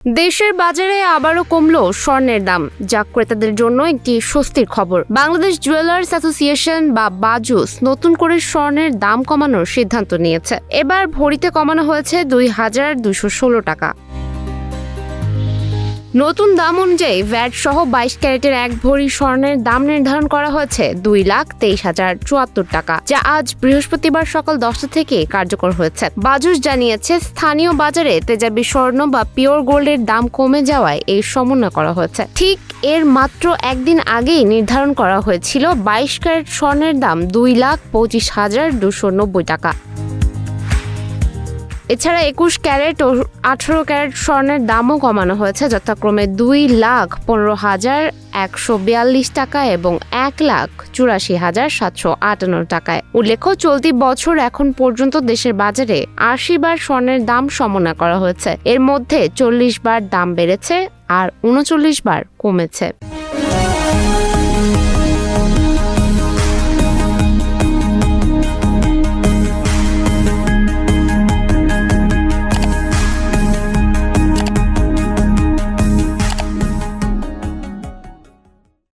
দেশের বাজারে আবারও কমলো স্বর্ণের দাম, যা ক্রেতাদের জন্য একটি স্বস্তির খবর। বাংলাদেশ জুয়েলার্স অ্যাসোসিয়েশন বা বাজুস নতুন করে স্বর্ণের দাম কমানোর সিদ্ধান্ত নিয়েছে। এবার ভরিতে কমানো হয়েছে ২,২১৬ টাকা। নতুন দাম অনুযায়ী ভ্যাট সহ ২২ ক্যারেটের এক ভরি স্বর্ণের দাম নির্ধারণ করা হয়েছে ২,২৩,০৭৪ টাকা, যা আজ বৃহস্পতিবার সকাল ১০টা থেকে কার্যকর হয়েছে। বাজুস জানিয়েছে, স্থানীয় বাজারে তেজাবি স্বর্ণ বা পিওর গোল্ডের দাম কমে যাওয়ায় এই সমন্বয় করা হয়েছে। ঠিক এর মাত্র একদিন আগেই নির্ধারণ করা হয়েছিল ২২ ক্যারেট স্বর্ণের দাম ২,২৫,২৯০ টাকা। এছাড়া ২১ ক্যারেট ও ১৮ ক্যারেট স্বর্ণের দামও কমানো হয়েছে, যথাক্রমে ২,১৫,১৪২ টাকা এবং ১,৮৪,৭৫৮ টাকায়। উল্লেখ্য, চলতি বছর এখন পর্যন্ত দেশের বাজারে ৮০ বার স্বর্ণের দাম সমন্বয় করা হয়েছে। এর মধ্যে ৪০ বার দাম বেড়েছে আর ৩৯ বার কমেছে।